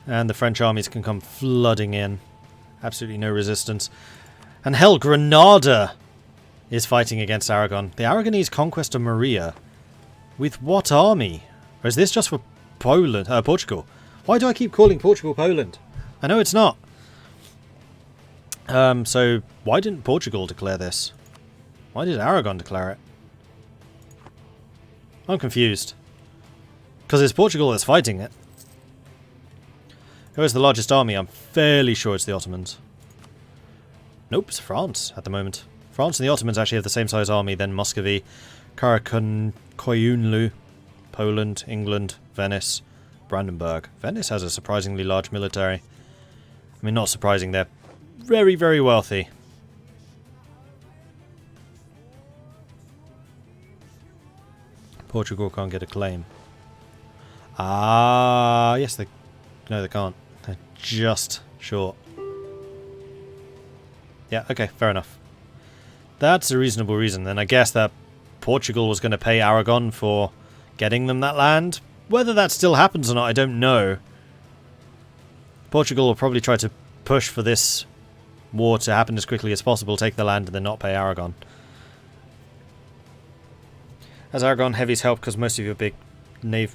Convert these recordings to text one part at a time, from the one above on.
And the French armies can come flooding in. Absolutely no resistance. And hell, Granada is fighting against Aragon. The Aragonese conquest of Maria. With what army? Or is this just for Poland, Portugal? Why do I keep calling Portugal Poland? I know it's not. So why didn't Portugal declare this? Why did Aragon declare it? I'm confused. Because it's Portugal that's fighting it. Who has the largest army? I'm fairly sure it's the Ottomans. Nope, it's France at the moment. France and the Ottomans actually have the same size army than Muscovy, Karakoyunlu, Poland, England, Venice, Brandenburg. Venice has a surprisingly large military. I mean, not surprising, they're very, very wealthy. Portugal can't get a claim. Ah, yes, they... No, they can't. They're just short. Yeah, okay, fair enough. That's a reasonable reason. Then I guess that Portugal was going to pay Aragon for getting them that land. Whether that still happens or not, I don't know. Portugal will probably try to push for this war to happen as quickly as possible, take the land, and then not pay Aragon. Has Aragon heavies help because most of your big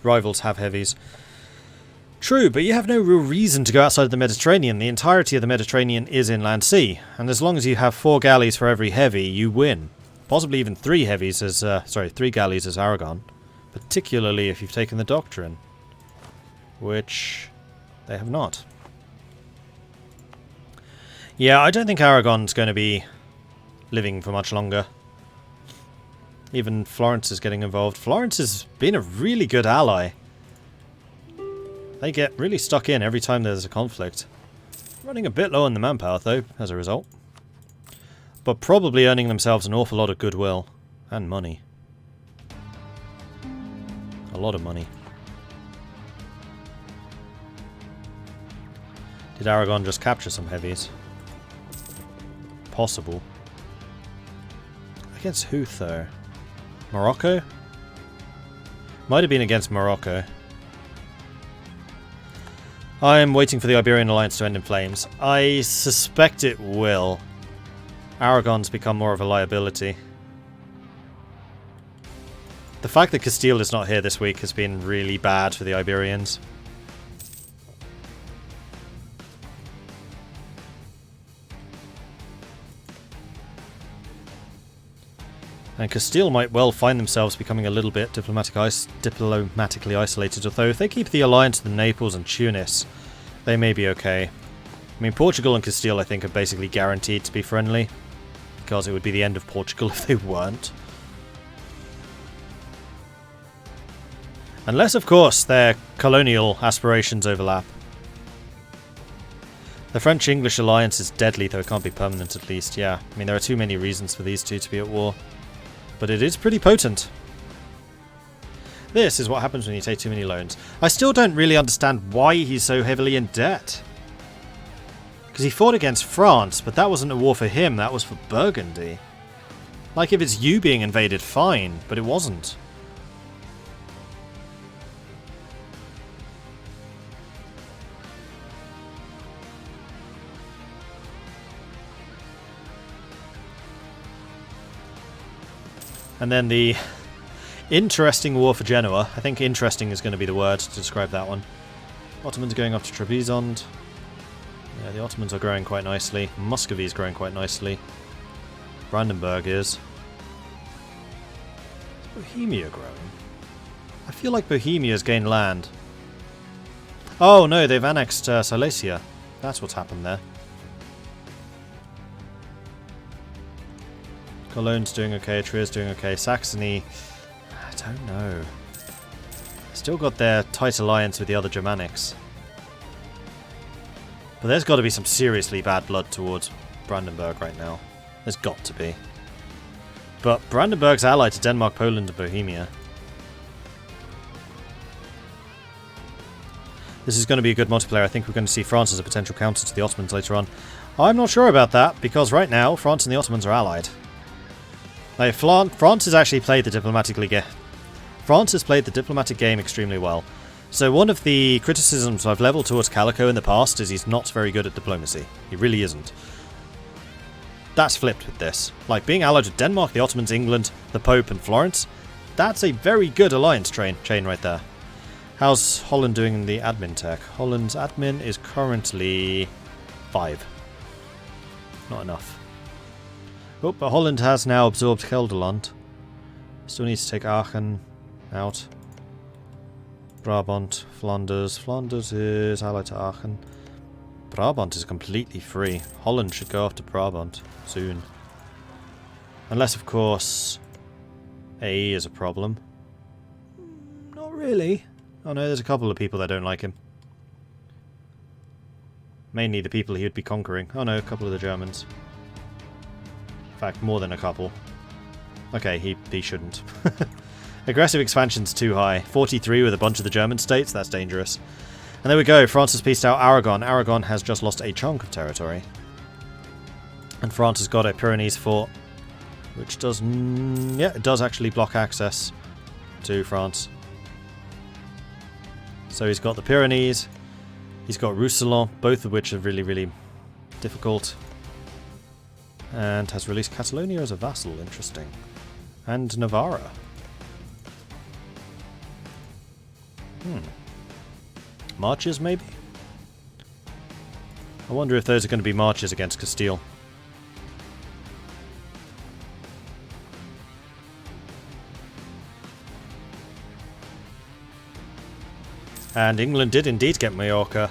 rivals have heavies? True, but you have no real reason to go outside of the Mediterranean. The entirety of the Mediterranean is inland sea, and as long as you have 4 galleys for every heavy, you win. Possibly even 3 heavies as, 3 galleys as Aragon. Particularly if you've taken the Doctrine. Which they have not. Yeah, I don't think Aragon's going to be living for much longer. Even Florence is getting involved. Florence has been a really good ally. They get really stuck in every time there's a conflict. Running a bit low on the manpower, though, as a result. But probably earning themselves an awful lot of goodwill. And money. A lot of money. Did Aragon just capture some heavies? Possible. Against who, though? Morocco? Might have been against Morocco. I'm waiting for the Iberian alliance to end in flames. I suspect it will. Aragon's become more of a liability. The fact that Castile is not here this week has been really bad for the Iberians. And Castile might well find themselves becoming a little bit diplomatically isolated, although if they keep the alliance with Naples and Tunis, they may be okay. I mean, Portugal and Castile, I think, are basically guaranteed to be friendly, because it would be the end of Portugal if they weren't. Unless, of course, their colonial aspirations overlap. The French-English alliance is deadly, though it can't be permanent at least, yeah. I mean, there are too many reasons for these two to be at war. But it is pretty potent. This is what happens when you take too many loans. I still don't really understand why he's so heavily in debt. Because he fought against France, but that wasn't a war for him, that was for Burgundy. Like, if it's you being invaded, fine, but it wasn't. And then the interesting war for Genoa. I think interesting is going to be the word to describe that one. Ottomans going up to Trebizond. Yeah, the Ottomans are growing quite nicely. Muscovy is growing quite nicely. Brandenburg is. Is Bohemia growing? I feel like Bohemia's gained land. Oh no, they've annexed Silesia. That's what's happened there. Cologne's doing okay, Trier's doing okay. Saxony, I don't know. Still got their tight alliance with the other Germanics. But there's got to be some seriously bad blood towards Brandenburg right now. There's got to be. But Brandenburg's allied to Denmark, Poland and Bohemia. This is going to be a good multiplayer. I think we're going to see France as a potential counter to the Ottomans later on. I'm not sure about that, because right now, France and the Ottomans are allied. Like, France has actually played the diplomatic game extremely well. So one of the criticisms I've leveled towards Calico in the past is he's not very good at diplomacy. He really isn't. That's flipped with this. Like, being allied with Denmark, the Ottomans, England, the Pope and Florence, that's a very good alliance chain right there. How's Holland doing in the admin tech? Holland's admin is currently 5. Not enough. Oh, but Holland has now absorbed Gelderland. Still needs to take Aachen out. Brabant, Flanders. Flanders is allied to Aachen. Brabant is completely free. Holland should go after Brabant soon. Unless, of course, AE is a problem. Not really. Oh no, there's a couple of people that don't like him. Mainly the people he would be conquering. Oh no, a couple of the Germans. In fact, more than a couple. Okay, he shouldn't. Aggressive expansion's too high. 43 with a bunch of the German states, that's dangerous. And there we go, France has pieced out Aragon. Aragon has just lost a chunk of territory. And France has got a Pyrenees fort, which does... yeah, it does actually block access to France. So he's got the Pyrenees, he's got Roussillon, both of which are really, really difficult. And has released Catalonia as a vassal, interesting. And Navarra. Marches, maybe? I wonder if those are going to be marches against Castile. And England did indeed get Majorca.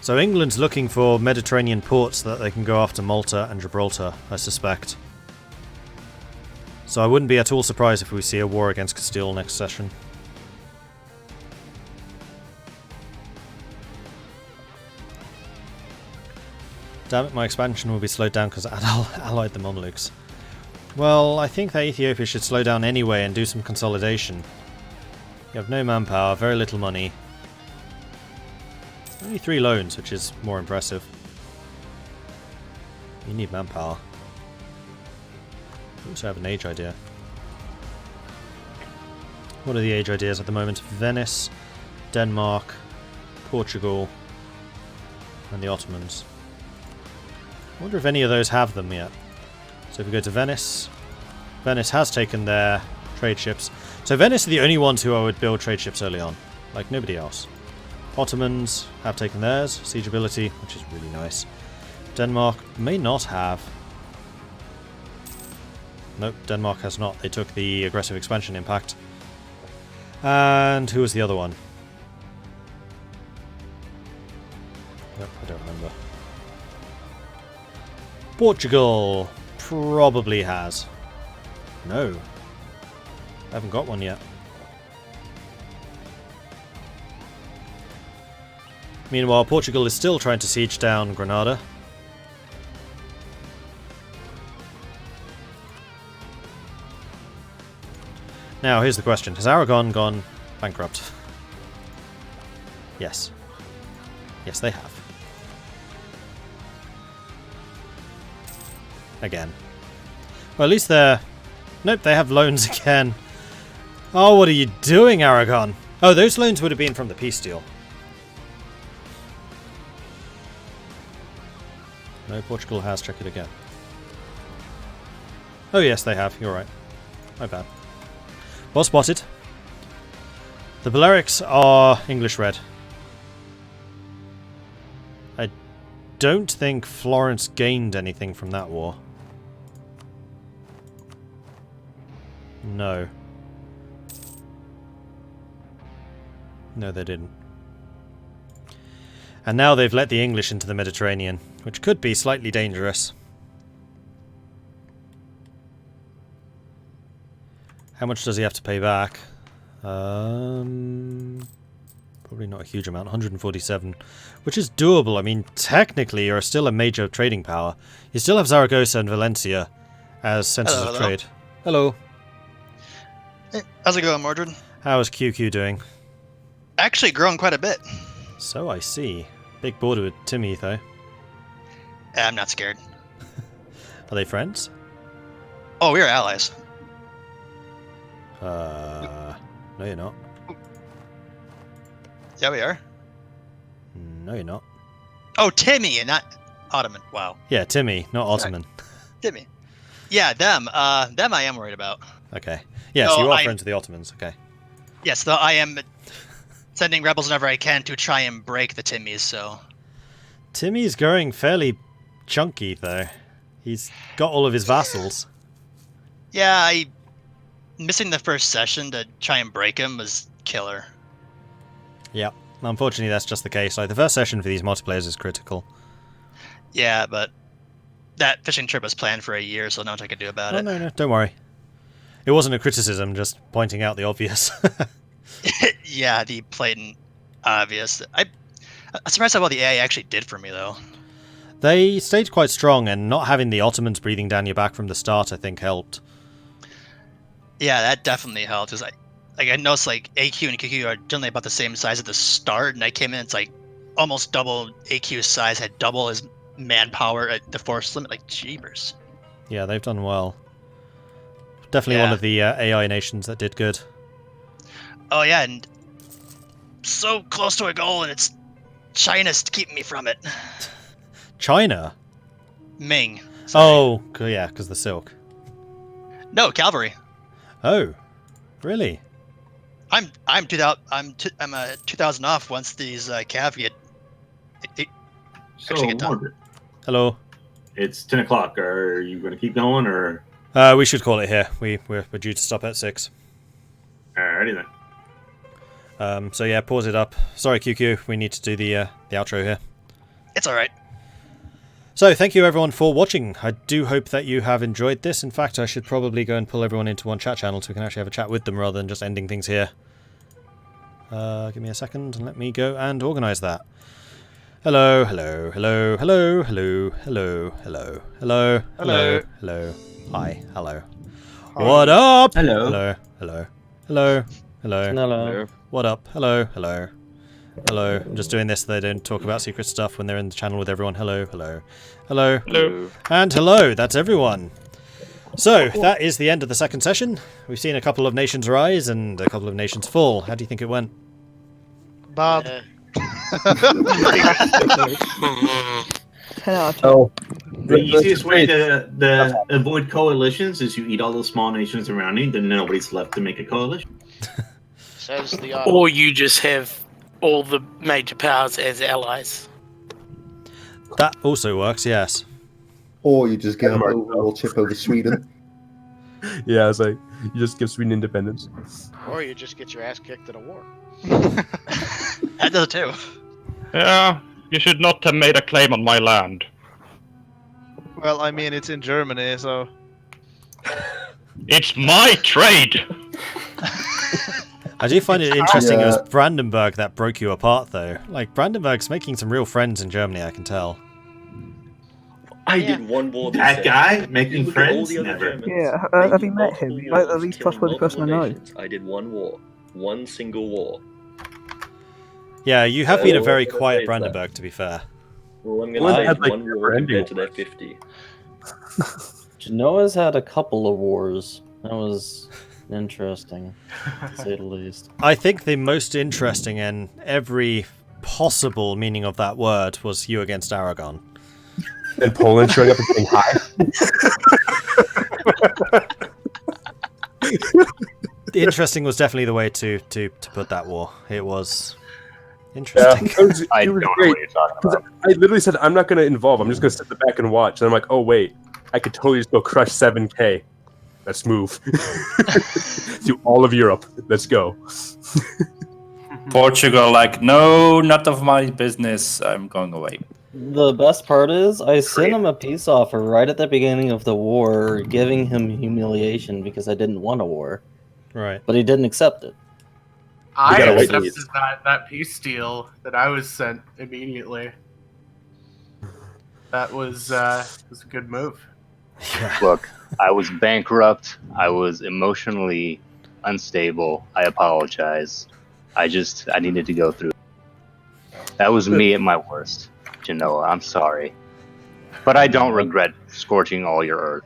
So England's looking for Mediterranean ports so that they can go after Malta and Gibraltar, I suspect. So I wouldn't be at all surprised if we see a war against Castile next session. Damn it, my expansion will be slowed down because I allied the Mamluks. Well, I think that Ethiopia should slow down anyway and do some consolidation. You have no manpower, very little money. Only 3 loans, which is more impressive. You need manpower. I also have an age idea. What are the age ideas at the moment? Venice, Denmark, Portugal, and the Ottomans. I wonder if any of those have them yet. So if we go to Venice, Venice has taken their trade ships. So Venice are the only ones who I would build trade ships early on. Like nobody else. Ottomans have taken theirs, siegeability, which is really nice. Denmark may not have. Nope, Denmark has not. They took the aggressive expansion impact. And who was the other one? Nope, I don't remember. Portugal probably has. No. I haven't got one yet. Meanwhile, Portugal is still trying to siege down Granada. Now, here's the question. Has Aragon gone bankrupt? Yes. Yes, they have. Again. Well, at least they're... Nope, they have loans again. Oh, what are you doing, Aragon? Oh, those loans would have been from the peace deal. No, Portugal has. Check it again. Oh, yes, they have. You're right. My bad. Well spotted. The Balearics are English red. I don't think Florence gained anything from that war. No. No, they didn't. And now they've let the English into the Mediterranean, which could be slightly dangerous. How much does he have to pay back? Probably not a huge amount, 147, which is doable. I mean, technically you're still a major trading power. You still have Zaragoza and Valencia as centers of trade. Hello. Hey, how's it going, Mordred? How is QQ doing? Actually growing quite a bit. So I see. Big border with Timmy, though. I'm not scared. Are they friends? Oh, we're allies. No, you're not. Yeah, we are. No, you're not. Oh, Timmy, and not Ottoman. Wow. Yeah, Timmy, not Ottoman. Timmy. Yeah, them. Them I am worried about. Okay. Yes, No, you are friends with the Ottomans. Okay. Yes, though I am sending rebels whenever I can to try and break the Timmies, so... Timmy's growing fairly chunky, though. He's got all of his vassals. Yeah, missing the first session to try and break him was killer. Yep. Unfortunately, that's just the case. Like, the first session for these multiplayers is critical. Yeah, but that fishing trip was planned for a year, so not much I could do about it. No, don't worry. It wasn't a criticism, just pointing out the obvious. Yeah, the blatant obvious. I'm surprised how well the AI actually did for me, though. They stayed quite strong, and not having the Ottomans breathing down your back from the start, I think, helped. Yeah, that definitely helped. Cause I noticed like AQ and QQ are generally about the same size at the start, and I came in, it's like almost double AQ's size, had double his manpower at the force limit. Like, jeebers. Yeah, they've done well. Definitely one of the AI nations that did good. Oh yeah, and so close to a goal, and it's China's keeping me from it. China? Ming. Sorry. Oh, yeah, because the silk. No, cavalry. Oh, really? I'm 2,000 off once these cav get actually get done. Mordred, Hello. it's 10 o'clock. Are you going to keep going, or...? We should call it here. We're due to stop at 6. Alrighty then. So yeah, pause it up. Sorry, QQ, we need to do the outro here. It's alright. So, thank you everyone for watching. I do hope that you have enjoyed this. In fact, I should probably go and pull everyone into one chat channel so we can actually have a chat with them rather than just ending things here. Give me a second and let me go and organise that. Hello, hello, hello, hello, hello, hello, hello, hello, hello, hello, hi, hello. What up? Hello. Hello, hello, hello, hello, Hello. what up? Hello, hello. Hello. I'm just doing this so they don't talk about secret stuff when they're in the channel with everyone. Hello, hello, hello, Hello. and hello. That's everyone. So, that is the end of the second session. We've seen a couple of nations rise and a couple of nations fall. How do you think it went? Bad. The easiest way to avoid coalitions is you eat all the small nations around you, then nobody's left to make a coalition. Says the Or you just have all the major powers as allies. That also works, yes. Or you just give them a little chip over Sweden. Yeah, it's like you just give Sweden independence. Or you just get your ass kicked in a war. That does it too. Yeah, you should not have made a claim on my land. Well, I mean, it's in Germany, so... It's my trade! I do find it interesting it was Brandenburg that broke you apart, though. Like, Brandenburg's making some real friends in Germany, I can tell. I did one war. That guy making friends? Never. Yeah, have you met him? Like, the least trustworthy person I know. I did one war. One single war. Yeah, you have been a very quiet Brandenburg, to be fair. Well, I'm gonna say it's one war compared to their 50. Genoa's had a couple of wars. That was interesting, to say the least. I think the most interesting in every possible meaning of that word was you against Aragon. And Poland showing up and saying hi. Interesting was definitely the way to put that war. It was interesting. Yeah, I don't know what you're talking about. I literally said, I'm not going to involve. I'm just going to sit back and watch. And I'm like, oh, wait. I could totally just go crush 7K. Let's move. To all of Europe. Let's go. Portugal, like, no, not of my business. I'm going away. The best part is, I sent him a peace offer right at the beginning of the war, giving him humiliation because I didn't want a war. Right. But he didn't accept it. I accepted that peace deal that I was sent immediately. That was a good move. Yeah. Look, I was bankrupt. I was emotionally unstable. I apologize. I needed to go through. That was me at my worst. Genoa, I'm sorry. But I don't regret scorching all your earth.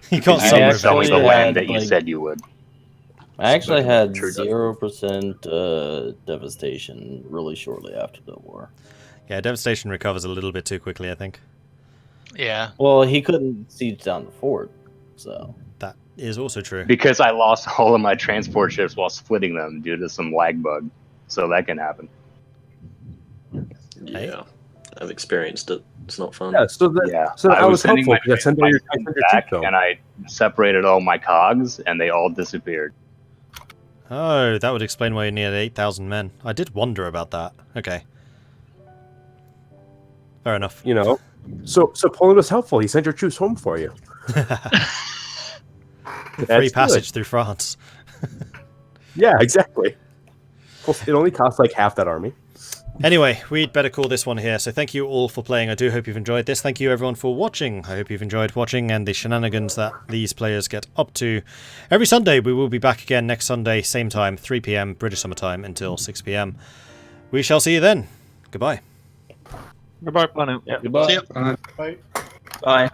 You got and selling the land that you said you would. I actually Spoken had true 0% devastation really shortly after the war. Yeah, devastation recovers a little bit too quickly, I think. Yeah. Well, he couldn't siege down the fort, so that is also true. Because I lost all of my transport ships while splitting them due to some lag bug, so that can happen. Yeah, I've experienced it. It's not fun. Yeah, so I I was was sending helpful my because I sent out your back, cheat and I separated all my cogs, and they all disappeared. Oh, that would explain why you needed 8,000 men. I did wonder about that. Okay. Fair enough. You know, so Poland was helpful. He sent your troops home for you. Free passage through France. Yeah, exactly. It only costs like half that army. Anyway, we'd better call this one here. So thank you all for playing. I do hope you've enjoyed this. Thank you everyone for watching. I hope you've enjoyed watching and the shenanigans that these players get up to. Every Sunday we will be back again next Sunday, same time, 3 PM British Summer Time until 6 PM. We shall see you then. Goodbye. Goodbye. Bye now. Goodbye. See ya. Bye. Bye.